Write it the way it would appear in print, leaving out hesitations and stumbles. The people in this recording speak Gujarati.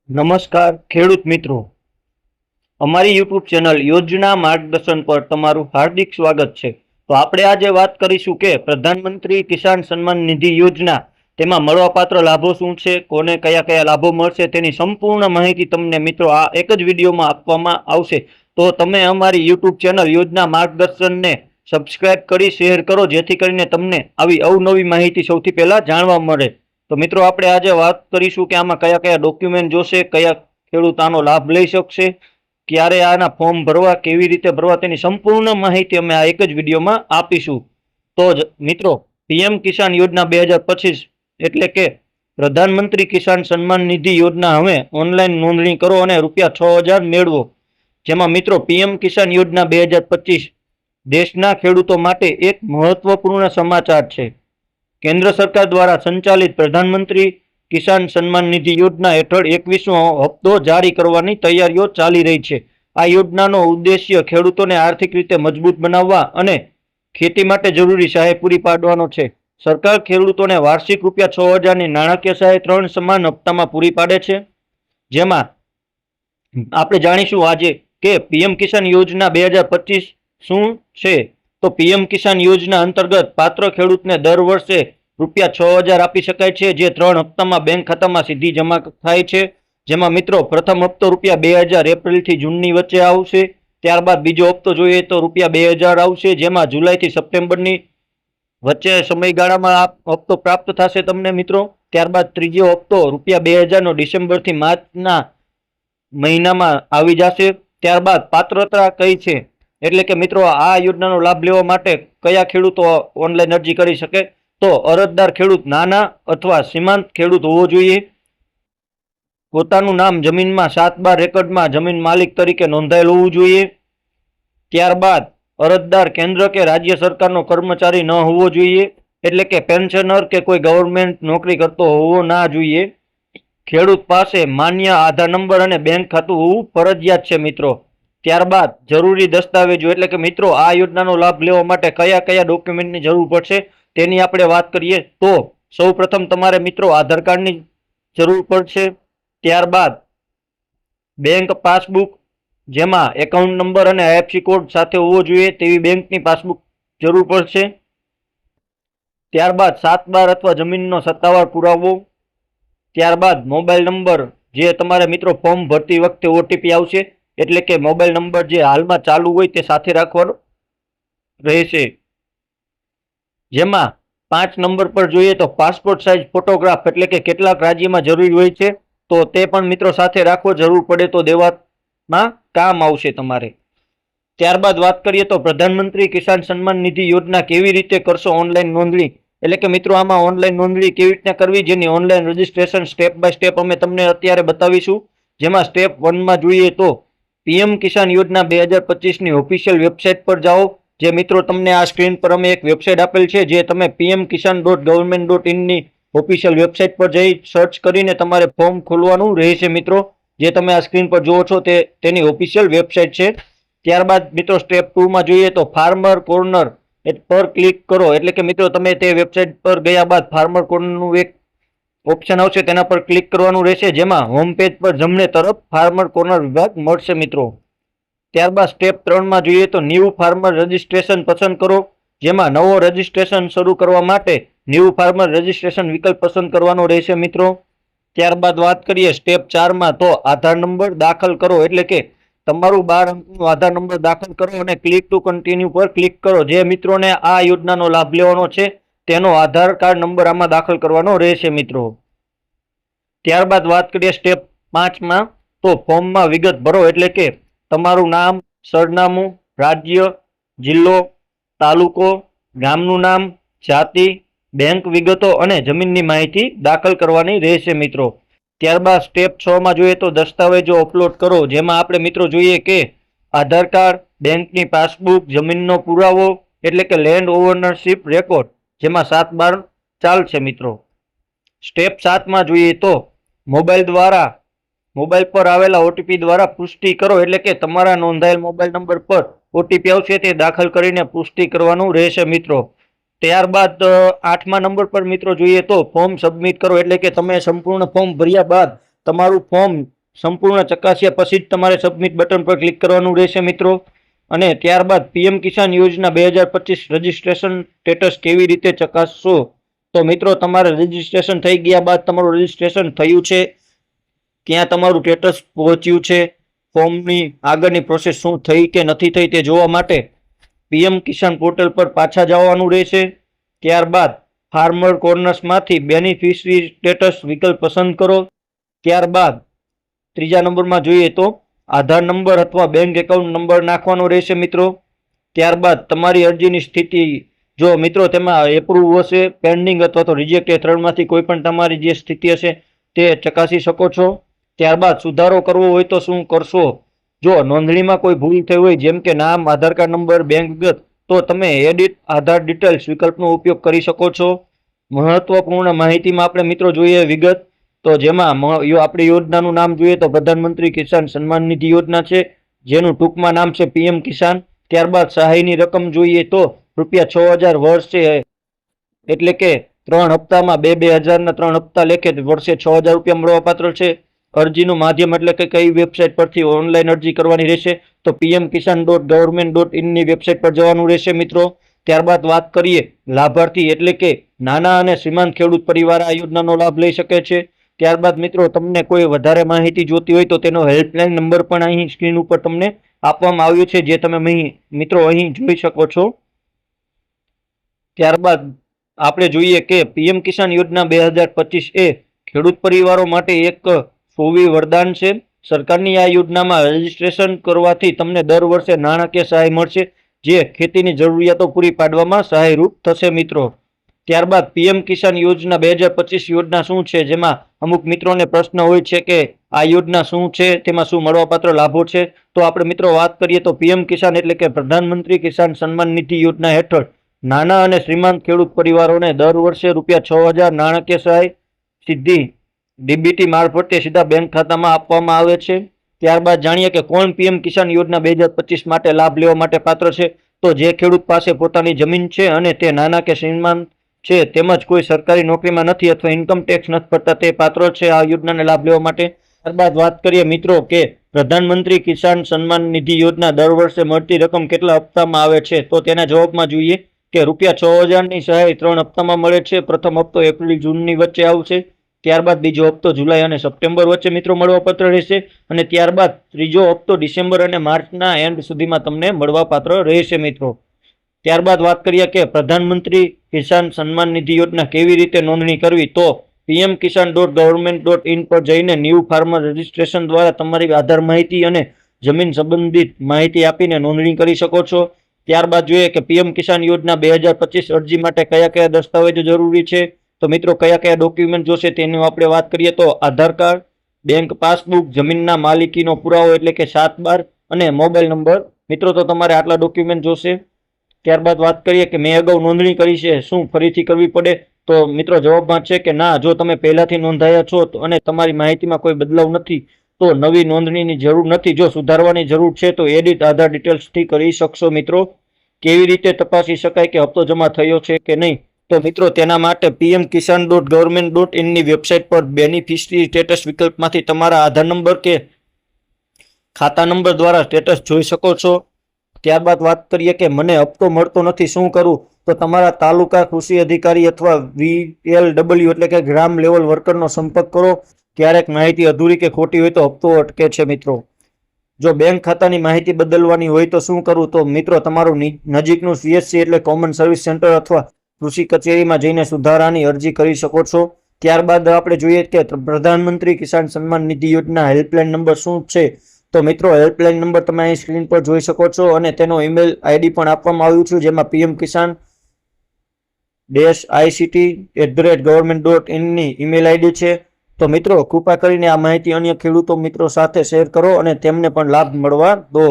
નમસ્કાર ખેડૂત મિત્રો, અમારી યુટ્યુબ ચેનલ યોજના માર્ગદર્શન પર તમારું હાર્દિક સ્વાગત છે। તો આપણે આજે વાત કરીશું કે પ્રધાનમંત્રી કિસાન સન્માન નિધિ યોજના તેમાં મળવાપાત્ર લાભો શું છે, કોને કયા કયા લાભો મળશે તેની સંપૂર્ણ માહિતી તમને મિત્રો આ એક જ વિડીયોમાં આપવામાં આવશે। તો તમે અમારી યુટ્યુબ ચેનલ યોજના માર્ગદર્શનને સબસ્ક્રાઇબ કરી શેર કરો, જેથી કરીને તમને આવી અવનવી માહિતી સૌથી પહેલા જાણવા મળે। તો મિત્રો આપણે આજે વાત કરીશું કે આમાં કયા કયા ડોક્યુમેન્ટ જોશે, કયા ખેડૂત આનો લાભ લઈ શકશે, ક્યારે આના ફોર્મ ભરવા, કેવી રીતે ભરવા, તેની સંપૂર્ણ માહિતી અમે આ એક જ વિડીયોમાં આપીશું। તો જ મિત્રો, પીએમ કિસાન યોજના 2025 એટલે કે પ્રધાનમંત્રી કિસાન સન્માન નિધિ યોજના હવે ઓનલાઈન નોંધણી કરો અને ₹6000 મેળવો। જેમાં મિત્રો પીએમ કિસાન યોજના 2025 દેશના ખેડૂતો માટે એક મહત્વપૂર્ણ સમાચાર છે। કેન્દ્ર સરકાર દ્વારા સંચાલિત પ્રધાનમંત્રી કિસાન સન્માન નિધિ યોજના હેઠળ 21મો હપ્તો જારી કરવાની તૈયારીઓ ચાલી રહી છે। આ યોજનાનો ઉદ્દેશ્ય ખેડૂતોને આર્થિક રીતે મજબૂત બનાવવા અને ખેતી માટે જરૂરી સહાય પૂરી પાડવાનો છે। સરકાર ખેડૂતોને વાર્ષિક ₹6000ની નાણાકીય સહાય 3 સમાન હપ્તામાં પૂરી પાડે છે। જેમાં આપણે જાણીશું આજે કે પીએમ કિસાન યોજના 2025 શું છે। તો પીએમ કિસાન યોજના અંતર્ગત પાત્ર ખેડૂતને દર વર્ષે ₹6000 આપી શકાય છે, જે 3 હપ્તામાં બેંક ખાતામાં સીધી જમા થાય છે। જેમાં મિત્રો પ્રથમ હપ્તો ₹2000 એપ્રિલથી જૂનની વચ્ચે આવશે। ત્યારબાદ બીજો હપ્તો જોઈએ તો ₹2000 આવશે, જેમાં જુલાઈથી સપ્ટેમ્બરની વચ્ચે સમયગાળામાં આ હપ્તો પ્રાપ્ત થશે તમને મિત્રો। ત્યારબાદ ત્રીજો હપ્તો ₹2000નો ડિસેમ્બરથી માર્ચના મહિનામાં આવી જશે। ત્યારબાદ પાત્રતા કઈ છે, એટલે કે મિત્રો આ યોજનાનો લાભ લેવા માટે કયા ખેડૂતો ઓનલાઈન અરજી કરી શકે। તો અરજદાર ખેડૂત નાના અથવા સીમાંત ખેડૂત હોવો જોઈએ। પોતાનું નામ જમીનમાં 7/12 રેકર્ડમાં જમીન માલિક તરીકે નોંધાયેલ હોવું જોઈએ। ત્યારબાદ અરજદાર કેન્દ્ર કે રાજ્ય સરકારનો કર્મચારી ન હોવો જોઈએ, એટલે કે પેન્શનર કે કોઈ ગવર્મેન્ટ નોકરી કરતો હોવો ના જોઈએ। ખેડૂત પાસે માન્ય આધાર નંબર અને બેંક ખાતું હોવું ફરજિયાત છે મિત્રો। ત્યારબાદ જરૂરી દસ્તાવેજો, એટલે કે મિત્રો આ યોજનાનો લાભ લેવા માટે કયા કયા ડોક્યુમેન્ટની જરૂર પડશે તેની આપણે વાત કરીએ તો સૌપ્રથમ તમારે મિત્રો આધાર કાર્ડની જરૂર પડશે। ત્યારબાદ બેંક પાસબુક, જેમાં એકાઉન્ટ નંબર અને આઈએફએસસી કોડ સાથે હોવો જોઈએ તેવી બેંકની પાસબુક જરૂર પડશે। ત્યારબાદ 7/12 અથવા જમીનનો સત્તાવાર પુરાવો। ત્યારબાદ મોબાઈલ નંબર, જે તમારે મિત્રો ફોર્મ ભરતી વખતે ઓટીપી આવશે, એટલે કે મોબાઈલ નંબર જે હાલમાં ચાલુ હોય તે સાથે રાખવાનો રહેશે। જેમાં 5 નંબર પર જોઈએ તો પાસપોર્ટ સાઇઝ ફોટોગ્રાફ, એટલે કે કેટલાક રાજ્યમાં જરૂરી હોય છે તો તે પણ મિત્રો સાથે રાખવો, જરૂર પડે તો દેવામાં કામ આવશે તમારે। ત્યારબાદ વાત કરીએ તો પ્રધાનમંત્રી કિસાન સન્માન નિધિ યોજના કેવી રીતે કરશો ઓનલાઈન નોંધણી, એટલે કે મિત્રો આમાં ઓનલાઈન નોંધણી કેવી રીતના કરવી, જેની online registration step by step અમે તમને અત્યારે બતાવીશું। જેમાં સ્ટેપ 1માં જોઈએ તો પીએમ કિસાન યોજના 2025ની ઓફિશિયલ વેબસાઇટ પર જાઓ। જે મિત્રો તમને આ સ્ક્રીન પર અમે એક વેબસાઇટ આપેલ છે, જે તમે pmkisan.government.in ની ઓફિશિયલ વેબસાઇટ પર જઈ સર્ચ કરીને તમારે ફોર્મ ખોલવાનું રહેશે મિત્રો। જે તમે આ સ્ક્રીન પર જુઓ છો તે તેની ઓફિશિયલ વેબસાઇટ છે। ત્યારબાદ મિત્રો સ્ટેપ 2માં જોઈએ તો ફાર્મર કોર્નર પર ક્લિક કરો, એટલે કે મિત્રો તમે તે વેબસાઇટ પર ગયા બાદ ફાર્મર કોર્નરનું એક ઓપ્શન આવશે, તેના પર ક્લિક કરવાનું રહેશે। જેમાં હોમ પેજ પર જમણે તરફ ફાર્મર કોર્નર વિભાગ મળશે મિત્રો। ત્યારબાદ સ્ટેપ 3માં જોઈએ તો ન્યૂ ફાર્મર રજીસ્ટ્રેશન પસંદ કરો, જેમાં નવો રજીસ્ટ્રેશન શરૂ કરવા માટે ન્યૂ ફાર્મર રજીસ્ટ્રેશન વિકલ્પ પસંદ કરવાનો રહેશે મિત્રો। ત્યારબાદ વાત કરીએ સ્ટેપ 4માં તો આધાર નંબર દાખલ કરો, એટલે કે તમારું 12 અંકનો આધાર નંબર દાખલ કરો અને ક્લિક ટુ કન્ટિન્યુ પર ક્લિક કરો। જે મિત્રોને આ યોજનાનો લાભ લેવાનો છે તેનો આધાર કાર્ડ નંબર આમાં દાખલ કરવાનો રહેશે મિત્રો। ત્યારબાદ વાત કરીએ સ્ટેપ 5માં તો ફોર્મમાં વિગત ભરો, એટલે કે તમારું નામ, સરનામું, રાજ્ય, જિલ્લો, તાલુકો, ગામનું નામ, જાતિ, બેંક વિગતો અને જમીનની માહિતી દાખલ કરવાની રહેશે મિત્રો। ત્યારબાદ સ્ટેપ 6માં જોઈએ તો દસ્તાવેજો અપલોડ કરો, જેમાં આપણે મિત્રો જોઈએ કે આધાર કાર્ડ, બેંકની પાસબુક, જમીનનો પુરાવો, એટલે કે લેન્ડ ઓનરશિપ રેકોર્ડ, જેમાં 7/12 ચાલશે મિત્રો। સ્ટેપ 7માં જોઈએ તો મોબાઈલ પર આવેલા ઓટીપી દ્વારા પુષ્ટિ કરો, એટલે કે તમારા નોંધાયેલ મોબાઈલ નંબર પર ઓટીપી આવશે તે દાખલ કરીને પુષ્ટિ કરવાનું રહેશે મિત્રો। ત્યારબાદ 8મા નંબર પર મિત્રો જોઈએ તો ફોર્મ સબમિટ કરો, એટલે કે તમે સંપૂર્ણ ફોર્મ ભર્યા બાદ તમારું ફોર્મ સંપૂર્ણ ચકાસ્યા પછી જ તમારે સબમિટ બટન પર ક્લિક કરવાનું રહેશે મિત્રો। અને ત્યારબાદ પીએમ કિસાન યોજના 2025 રજીસ્ટ્રેશન સ્ટેટસ કેવી રીતે ચકાસશો? તો મિત્રો તમારે રજીસ્ટ્રેશન થઈ ગયા બાદ તમારું રજીસ્ટ્રેશન થયું છે, ક્યાં તમારું સ્ટેટસ પહોંચ્યું છે, ફોર્મની આગળની પ્રોસેસ શું થઈ કે નથી થઈ તે જોવા માટે પીએમ કિસાન પોર્ટલ પર પાછા જવાનું રહેશે। ત્યારબાદ ફાર્મર કોર્નર્સમાંથી બેનિફિશરી સ્ટેટસ વિકલ્પ પસંદ કરો। ત્યારબાદ ત્રીજા નંબરમાં જોઈએ તો આધાર નંબર અથવા બેંક એકાઉન્ટ નંબર નાખવાનો રહેશે મિત્રો। ત્યારબાદ તમારી અરજીની સ્થિતિ જો મિત્રો તેમાં એપ્રુવ હશે, પેન્ડિંગ અથવા તો રિજેક્ટ એ ત્રણમાંથી કોઈ પણ તમારી જે સ્થિતિ હશે તે ચકાસી શકો છો। ત્યારબાદ સુધારો કરવો હોય તો શું કરશો? જો નોંધણીમાં કોઈ ભૂલ થઈ હોય જેમ કે નામ, આધાર કાર્ડ નંબર, બેંક વિગત, તો તમે એડિટ આધાર ડિટેલ્સ વિકલ્પનો ઉપયોગ કરી શકો છો। મહત્વપૂર્ણ માહિતીમાં આપણે મિત્રો જોઈએ વિગત, તો જેમાં આપણી યોજનાનું નામ જોઈએ તો પ્રધાનમંત્રી કિસાન સન્માન નિધિ યોજના છે, જેનું ટૂંકમાં નામ છે પીએમ કિસાન। ત્યારબાદ સહાયની રકમ જોઈએ તો ₹6000 વર્ષે, એટલે કે 3 હપ્તામાં 2,000ના 3 હપ્તા લેખે વર્ષે ₹6000 મળવાપાત્ર છે। અરજીનું માધ્યમ એટલે કે કઈ વેબસાઇટ પરથી ઓનલાઈન અરજી કરવાની રહેશે તો pmkisan.government.in ની વેબસાઇટ પર જવાનું રહેશે મિત્રો। ત્યારબાદ વાત કરીએ લાભાર્થી એટલે કે નાના અને સીમાંત ખેડૂત પરિવાર આ યોજનાનો લાભ લઈ શકે છે। ત્યારબાદ મિત્રો તમને કોઈ વધારે માહિતી જોતી હોય તો તેનો હેલ્પલાઇન નંબર પણ અહીં સ્ક્રીન ઉપર તમને આપવામાં આવ્યો છે, જે તમે મિત્રો અહીં જોઈ શકો છો। ત્યારબાદ આપણે જોઈએ કે પીએમ કિસાન યોજના 2025 એ ખેડૂત પરિવારો માટે એક સોવી વરદાન છે। સરકારની આ યોજનામાં રજીસ્ટ્રેશન કરવાથી તમને દર વર્ષે નાણાકીય સહાય મળશે, જે ખેતીની જરૂરિયાતો પૂરી પાડવામાં સહાયરૂપ થશે મિત્રો। ત્યારબાદ પીએમ કિસાન યોજના 2025 યોજના શું છે, જેમાં અમુક મિત્રોને પ્રશ્ન હોય છે કે આ યોજના શું છે, તેમાં શું મળવાપાત્ર લાભો છે। તો આપણે મિત્રો વાત કરીએ તો પીએમ કિસાન એટલે કે પ્રધાનમંત્રી કિસાન સન્માન નિધિ યોજના હેઠળ નાના અને શ્રીમંત ખેડૂત પરિવારોને દર વર્ષે ₹6000 નાણાકીય સહાય સીધી ડીબીટી મારફતે સીધા બેંક ખાતામાં આપવામાં આવે છે। ત્યારબાદ જાણીએ કે કોણ પીએમ કિસાન યોજના 2025 માટે લાભ લેવા માટે પાત્ર છે, તો જે ખેડૂત પાસે પોતાની જમીન છે અને તે નાના કે શ્રીમંત છે તેમજ કોઈ સરકારી નોકરીમાં નથી અથવા ઇન્કમ ટેક્સ નથી ભરતા તે પાત્ર છે આ યોજનાને લાભ લેવા માટે। ત્યારબાદ વાત કરીએ મિત્રો કે પ્રધાનમંત્રી કિસાન સન્માન નિધિ યોજના દર વર્ષે મળતી રકમ કેટલા હપ્તામાં આવે છે, તો તેના જવાબમાં જોઈએ કે ₹6000ની સહાય 3 હપ્તામાં મળે છે। પ્રથમ હપ્તો એપ્રિલ-જૂનની વચ્ચે આવશે, ત્યારબાદ બીજો હપ્તો જુલાઈ અને સપ્ટેમ્બર વચ્ચે મિત્રો મળવાપાત્ર રહેશે, અને ત્યારબાદ ત્રીજો હપ્તો ડિસેમ્બર અને માર્ચના એન્ડ સુધીમાં તમને મળવાપાત્ર રહેશે મિત્રો। ત્યારબાદ વાત કરીએ કે પ્રધાનમંત્રી કિસાન સન્માન નિધિ યોજના કેવી રીતે નોંધણી કરવી, તો pmkisan.government.in પર જઈને ન્યૂ ફાર્મર રજીસ્ટ્રેશન દ્વારા તમારી આધાર માહિતી અને જમીન સંબંધિત માહિતી આપીને નોંધણી કરી શકો છો। ત્યારબાદ જોઈએ કે પીએમ કિસાન યોજના 2025 અરજી માટે કયા કયા દસ્તાવેજો જરૂરી છે, તો મિત્રો કયા કયા ડોક્યુમેન્ટ જોશે તેની આપણે વાત કરીએ તો આધાર કાર્ડ, બેંક પાસબુક, જમીનના માલિકીનો પુરાવો એટલે કે 7/12 અને મોબાઈલ નંબર। મિત્રો તો તમારે આટલા ડોક્યુમેન્ટ જોશે। ત્યારબાદ વાત કરીએ કે મેં અગાઉ નોંધણી કરી છે, શું ફરીથી કરવી પડે, તો મિત્રો જવાબમાં છે કે ના, જો તમે પહેલાથી નોંધાયા છો અને તમારી માહિતીમાં કોઈ બદલાવ નથી તો નવી નોંધણીની જરૂર નથી। જો સુધારવાની જરૂર છે તો એડિટ આધાર ડિટેલ્સથી કરી શકશો મિત્રો। કેવી રીતે તપાસી શકાય કે હપ્તો જમા થયો છે કે નહીં, તો મિત્રો તેના માટે pmkisan.government.in ની વેબસાઇટ પર બેનિફિશરી સ્ટેટસ વિકલ્પમાંથી તમારા આધાર નંબર કે ખાતા નંબર દ્વારા સ્ટેટસ જોઈ શકો છો। ત્યારબાદ વાત કરીએ કે મને હપ્તો મળતો નથી શું કરું, તો તમારા તાલુકા કૃષિ અધિકારી અથવા VLW એટલે કે ગ્રામ લેવલ વર્કરનો સંપર્ક કરો। ક્યારેક માહિતી અધૂરી કે ખોટી હોય તો હપ્તો અટકે છે મિત્રો। જો બેંક ખાતાની માહિતી બદલવાની હોય તો શું કરવું, તો મિત્રો તમારું નજીકનું CSC એટલે કોમન સર્વિસ સેન્ટર અથવા કૃષિ કચેરીમાં જઈને સુધારાની અરજી કરી શકો છો। ત્યારબાદ આપણે જોઈએ કે પ્રધાનમંત્રી કિસાન સન્માન નિધિ યોજના હેલ્પલાઇન નંબર શું છે, તો મિત્રો હેલ્પલાઇન નંબર તમે અહીં સ્ક્રીન પર જોઈ શકો છો અને તેનો ઈમેલ આઈડી પણ આપવામાં આવ્યું છે, જેમાં pmkisan-ict@government.in ની ઈમેલ આઈડી છે। તો મિત્રો કૃપા કરીને આ માહિતી અન્ય ખેડૂતો મિત્રો સાથે શેર કરો અને તેમને પણ લાભ મળવા દો।